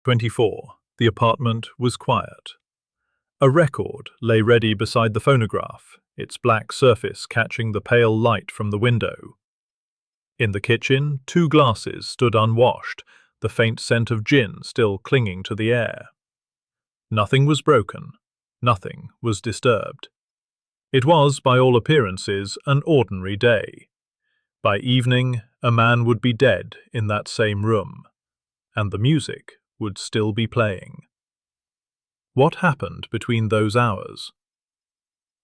24. The apartment was quiet. A record lay ready beside the phonograph, its black surface catching the pale light from the window. In the kitchen, 2 glasses stood unwashed, the faint scent of gin still clinging to the air. Nothing was broken, nothing was disturbed. It was, by all appearances, an ordinary day. By evening, a man would be dead in that same room, and the music would still be playing. What happened between those hours?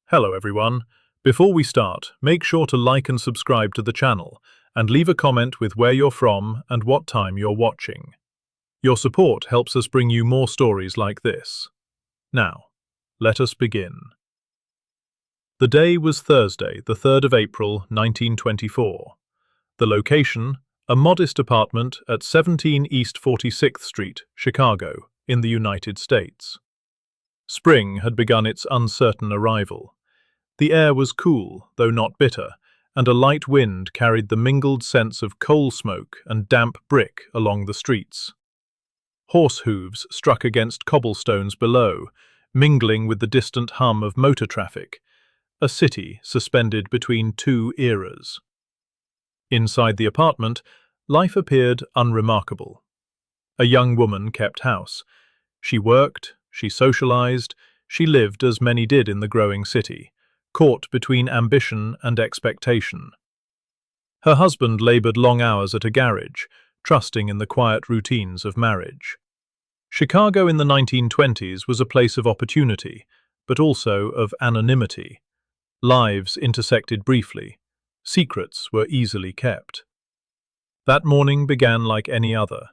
Hello everyone. Before we start, make sure to like and subscribe to the channel, and leave a comment with where you're from and what time you're watching. Your support helps us bring you more stories like this. Now, let us begin. The day was Thursday, the 3rd of April, 1924. The location, a modest apartment at 17 East 46th Street, Chicago, in the United States. Spring had begun its uncertain arrival. The air was cool, though not bitter, and a light wind carried the mingled scents of coal smoke and damp brick along the streets. Horse hooves struck against cobblestones below, mingling with the distant hum of motor traffic, a city suspended between 2 eras. Inside the apartment, life appeared unremarkable. A young woman kept house. She worked, she socialized, she lived as many did in the growing city, caught between ambition and expectation. Her husband labored long hours at a garage, trusting in the quiet routines of marriage. Chicago in the 1920s was a place of opportunity, but also of anonymity. Lives intersected briefly. Secrets were easily kept. That morning began like any other.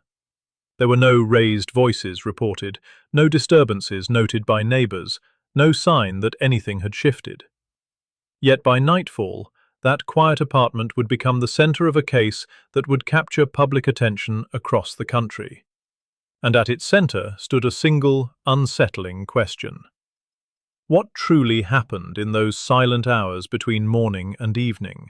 There were no raised voices reported, no disturbances noted by neighbors, no sign that anything had shifted. Yet by nightfall, that quiet apartment would become the center of a case that would capture public attention across the country. And at its center stood a single, unsettling question. What truly happened in those silent hours between morning and evening?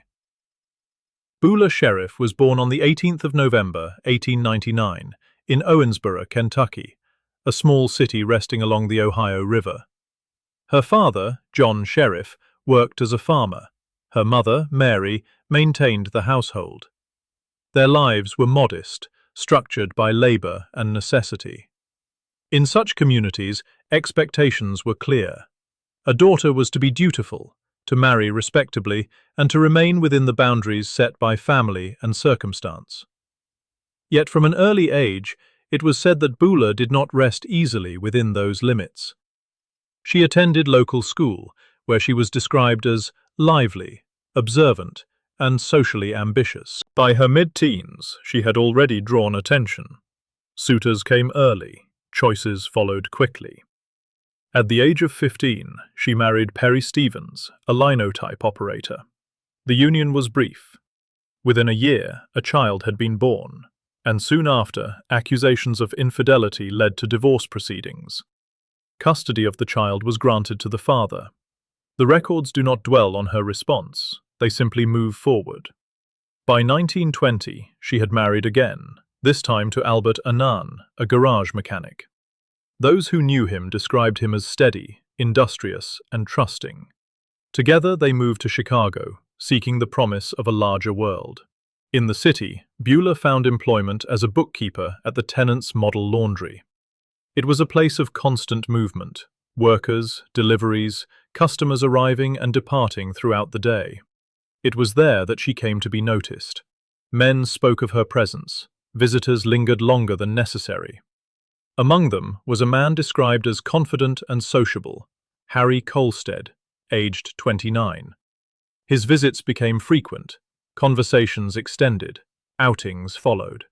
Buler Sheriff was born on the 18th of November, 1899, in Owensboro, Kentucky, a small city resting along the Ohio River. Her father, John Sheriff, worked as a farmer. Her mother, Mary, maintained the household. Their lives were modest, structured by labor and necessity. In such communities, expectations were clear. A daughter was to be dutiful, to marry respectably, and to remain within the boundaries set by family and circumstance. Yet from an early age, it was said that Buler did not rest easily within those limits. She attended local school, where she was described as lively, observant, and socially ambitious. By her mid-teens, she had already drawn attention. Suitors came early, choices followed quickly. At the age of 15, she married Perry Stevens, a linotype operator. The union was brief. Within a year, a child had been born, and soon after, accusations of infidelity led to divorce proceedings. Custody of the child was granted to the father. The records do not dwell on her response, they simply move forward. By 1920, she had married again, this time to Beulah Annan, a garage mechanic. Those who knew him described him as steady, industrious, and trusting. Together they moved to Chicago, seeking the promise of a larger world. In the city, Buler found employment as a bookkeeper at the tenant's model laundry. It was a place of constant movement, workers, deliveries, customers arriving and departing throughout the day. It was there that she came to be noticed. Men spoke of her presence, visitors lingered longer than necessary. Among them was a man described as confident and sociable, Harry Colstead, aged 29. His visits became frequent, conversations extended, outings followed.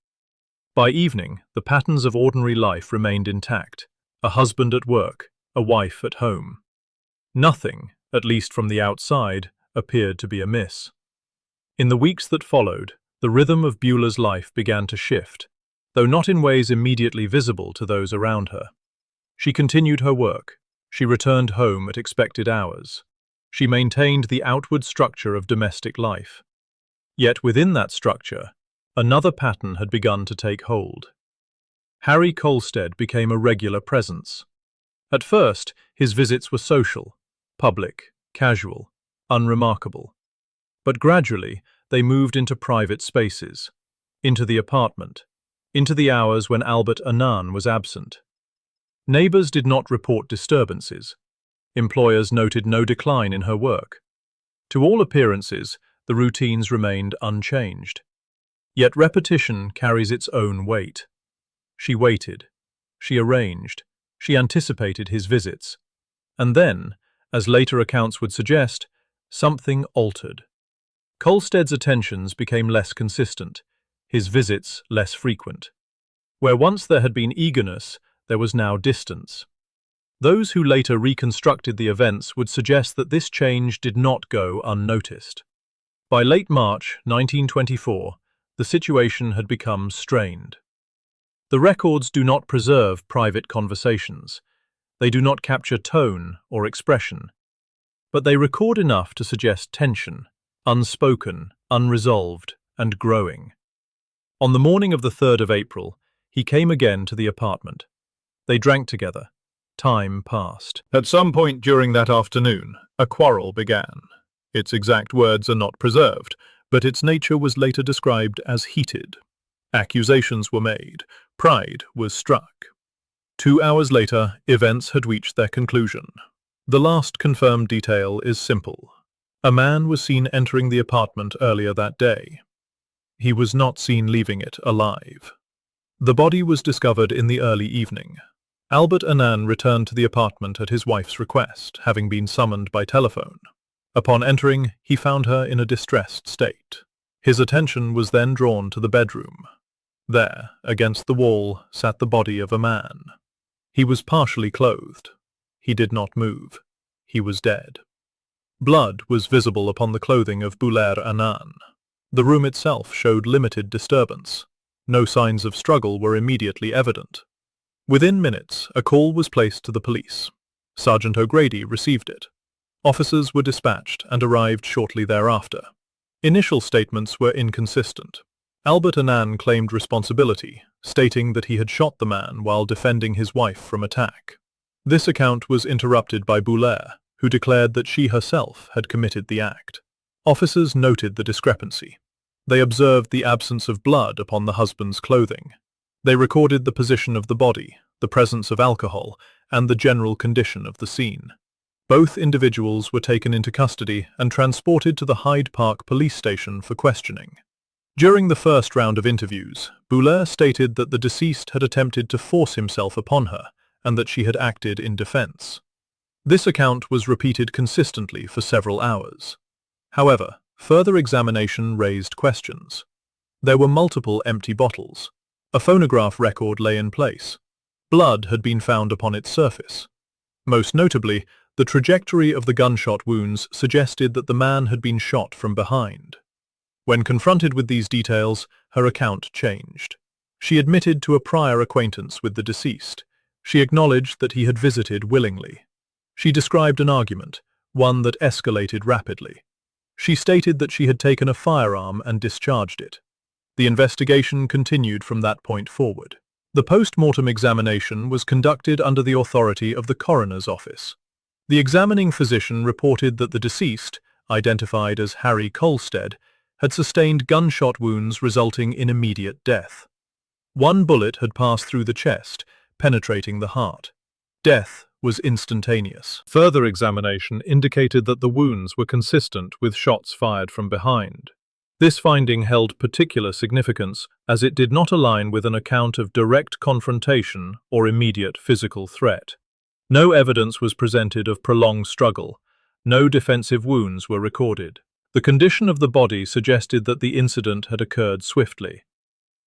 By evening, the patterns of ordinary life remained intact, a husband at work, a wife at home. Nothing, at least from the outside, appeared to be amiss. In the weeks that followed, the rhythm of Buler's life began to shift, though not in ways immediately visible to those around her. She continued her work. She returned home at expected hours. She maintained the outward structure of domestic life. Yet within that structure, another pattern had begun to take hold. Harry Kolstad became a regular presence. At first, his visits were social, public, casual, unremarkable. But gradually, they moved into private spaces, into the apartment, into the hours when Beulah Annan was absent. Neighbors did not report disturbances. Employers noted no decline in her work. To all appearances, the routines remained unchanged. Yet repetition carries its own weight. She waited. She arranged. She anticipated his visits. And then, as later accounts would suggest, something altered. Kolstad's attentions became less consistent, his visits less frequent. Where once there had been eagerness, there was now distance. Those who later reconstructed the events would suggest that this change did not go unnoticed. By late March 1924, the situation had become strained. The records do not preserve private conversations. They do not capture tone or expression. But they record enough to suggest tension, unspoken, unresolved, and growing. On the morning of the 3rd of April, he came again to the apartment. They drank together. Time passed. At some point during that afternoon, a quarrel began. Its exact words are not preserved, but its nature was later described as heated. Accusations were made. Pride was struck. 2 hours later, events had reached their conclusion. The last confirmed detail is simple. A man was seen entering the apartment earlier that day. He was not seen leaving it alive. The body was discovered in the early evening. Beulah Annan returned to the apartment at his wife's request, having been summoned by telephone. Upon entering, he found her in a distressed state. His attention was then drawn to the bedroom. There, against the wall, sat the body of a man. He was partially clothed. He did not move. He was dead. Blood was visible upon the clothing of Beulah Annan. The room itself showed limited disturbance. No signs of struggle were immediately evident. Within minutes, a call was placed to the police. Sergeant O'Grady received it. Officers were dispatched and arrived shortly thereafter. Initial statements were inconsistent. Beulah Annan claimed responsibility, stating that he had shot the man while defending his wife from attack. This account was interrupted by Buler, who declared that she herself had committed the act. Officers noted the discrepancy. They observed the absence of blood upon the husband's clothing. They recorded the position of the body, the presence of alcohol, and the general condition of the scene. Both individuals were taken into custody and transported to the Hyde Park police station for questioning. During the first round of interviews, Buler stated that the deceased had attempted to force himself upon her and that she had acted in defense. This account was repeated consistently for several hours. However, further examination raised questions. There were multiple empty bottles. A phonograph record lay in place. Blood had been found upon its surface. Most notably, the trajectory of the gunshot wounds suggested that the man had been shot from behind. When confronted with these details, her account changed. She admitted to a prior acquaintance with the deceased. She acknowledged that he had visited willingly. She described an argument, one that escalated rapidly. She stated that she had taken a firearm and discharged it. The investigation continued from that point forward. The post-mortem examination was conducted under the authority of the coroner's office. The examining physician reported that the deceased, identified as Harry Kolstad, had sustained gunshot wounds resulting in immediate death. One bullet had passed through the chest, penetrating the heart. Death was instantaneous. Further examination indicated that the wounds were consistent with shots fired from behind. This finding held particular significance as it did not align with an account of direct confrontation or immediate physical threat. No evidence was presented of prolonged struggle. No defensive wounds were recorded. The condition of the body suggested that the incident had occurred swiftly.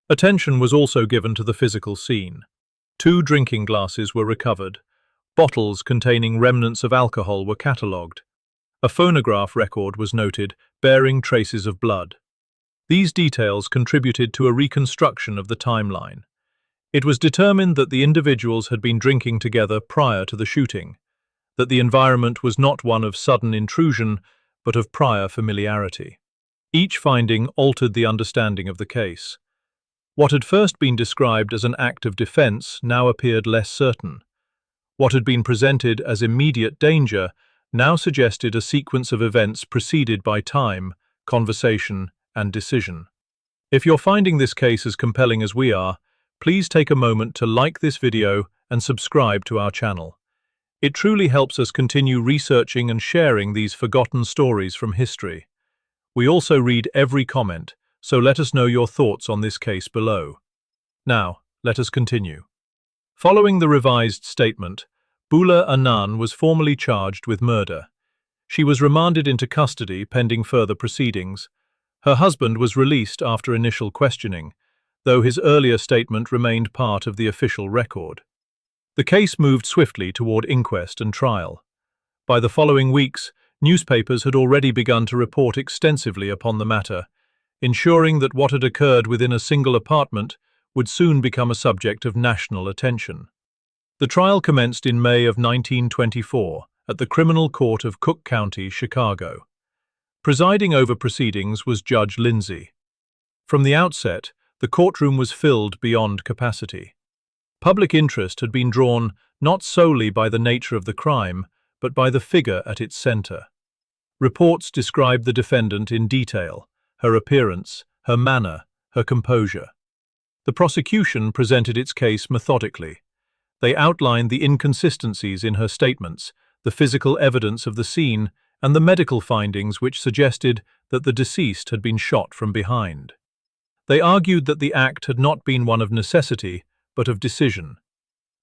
Attention was also given to the physical scene. 2 drinking glasses were recovered. Bottles containing remnants of alcohol were catalogued. A phonograph record was noted, bearing traces of blood. These details contributed to a reconstruction of the timeline. It was determined that the individuals had been drinking together prior to the shooting, that the environment was not one of sudden intrusion, but of prior familiarity. Each finding altered the understanding of the case. What had first been described as an act of defense now appeared less certain. What had been presented as immediate danger now suggested a sequence of events preceded by time, conversation, and decision. If you're finding this case as compelling as we are, please take a moment to like this video and subscribe to our channel. It truly helps us continue researching and sharing these forgotten stories from history. We also read every comment, so let us know your thoughts on this case below. Now, let us continue. Following the revised statement, Beulah Annan was formally charged with murder. She was remanded into custody pending further proceedings. Her husband was released after initial questioning, though his earlier statement remained part of the official record. The case moved swiftly toward inquest and trial. By the following weeks, newspapers had already begun to report extensively upon the matter, ensuring that what had occurred within a single apartment would soon become a subject of national attention. The trial commenced in May of 1924 at the Criminal Court of Cook County, Chicago. Presiding over proceedings was Judge Lindsay. From the outset, the courtroom was filled beyond capacity. Public interest had been drawn not solely by the nature of the crime, but by the figure at its center. Reports described the defendant in detail, her appearance, her manner, her composure. The prosecution presented its case methodically. They outlined the inconsistencies in her statements, the physical evidence of the scene, and the medical findings which suggested that the deceased had been shot from behind. They argued that the act had not been one of necessity, but of decision.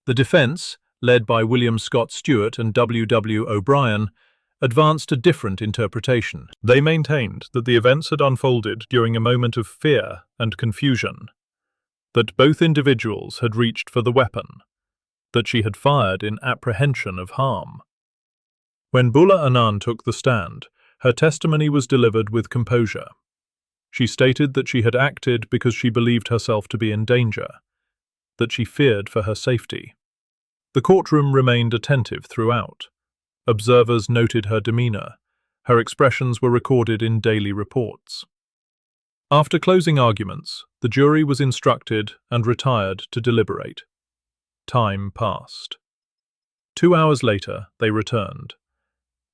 The defense, led by William Scott Stewart and W. O'Brien, advanced a different interpretation. They maintained that the events had unfolded during a moment of fear and confusion, that both individuals had reached for the weapon, that she had fired in apprehension of harm. When Beulah Annan took the stand, her testimony was delivered with composure. She stated that she had acted because she believed herself to be in danger, that she feared for her safety. The courtroom remained attentive throughout. Observers noted her demeanor. Her expressions were recorded in daily reports. After closing arguments, the jury was instructed and retired to deliberate. Time passed. 2 hours later, they returned.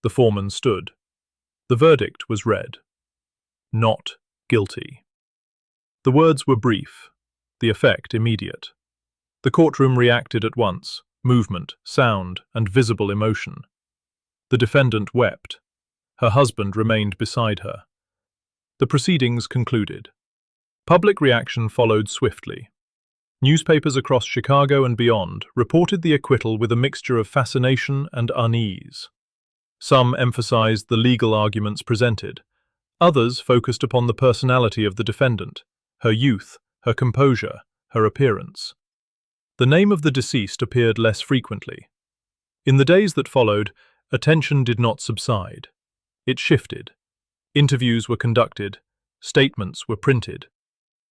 The foreman stood. The verdict was read. Not guilty. The words were brief, the effect immediate. The courtroom reacted at once, movement, sound, and visible emotion. The defendant wept. Her husband remained beside her. The proceedings concluded. Public reaction followed swiftly. Newspapers across Chicago and beyond reported the acquittal with a mixture of fascination and unease. Some emphasized the legal arguments presented. Others focused upon the personality of the defendant, her youth, her composure, her appearance. The name of the deceased appeared less frequently. In the days that followed, attention did not subside. It shifted. Interviews were conducted. Statements were printed.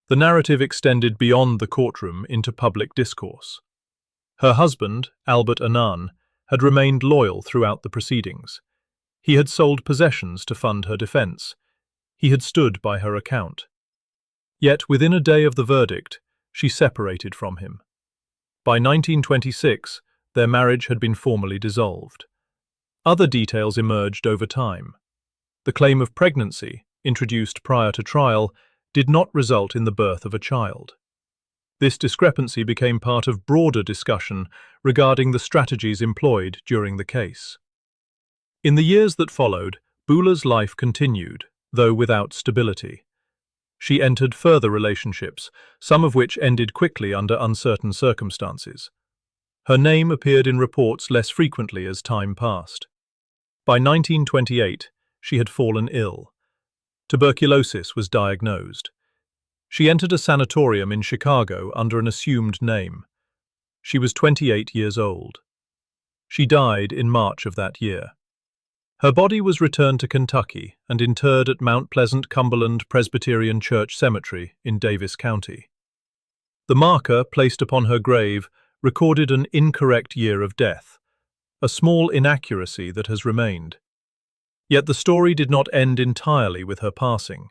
The narrative extended beyond the courtroom into public discourse. Her husband, Albert Anan, had remained loyal throughout the proceedings. He had sold possessions to fund her defense. He had stood by her account. Yet within a day of the verdict, she separated from him. By 1926, their marriage had been formally dissolved. Other details emerged over time. The claim of pregnancy, introduced prior to trial, did not result in the birth of a child. This discrepancy became part of broader discussion regarding the strategies employed during the case. In the years that followed, Beulah's life continued, though without stability. She entered further relationships, some of which ended quickly under uncertain circumstances. Her name appeared in reports less frequently as time passed. By 1928, she had fallen ill. Tuberculosis was diagnosed. She entered a sanatorium in Chicago under an assumed name. She was 28 years old. She died in March of that year. Her body was returned to Kentucky and interred at Mount Pleasant Cumberland Presbyterian Church Cemetery in Davis County. The marker placed upon her grave recorded an incorrect year of death, a small inaccuracy that has remained. Yet the story did not end entirely with her passing.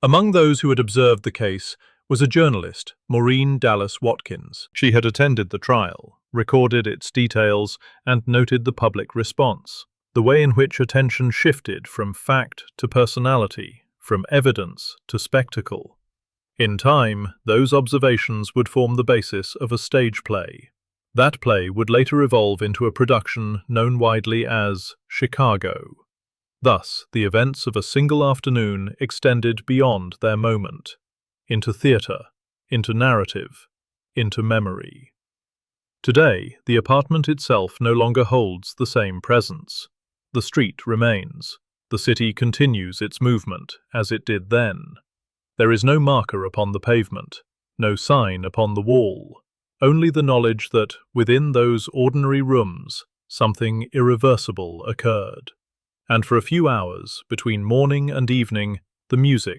Among those who had observed the case was a journalist, Maureen Dallas Watkins. She had attended the trial, recorded its details, and noted the public response. The way in which attention shifted from fact to personality, from evidence to spectacle. In time, those observations would form the basis of a stage play. That play would later evolve into a production known widely as Chicago. Thus, the events of a single afternoon extended beyond their moment, into theatre, into narrative, into memory. Today, the apartment itself no longer holds the same presence. The street remains. The city continues its movement, as it did then. There is no marker upon the pavement, no sign upon the wall, only the knowledge that, within those ordinary rooms, something irreversible occurred. And for a few hours, between morning and evening, the music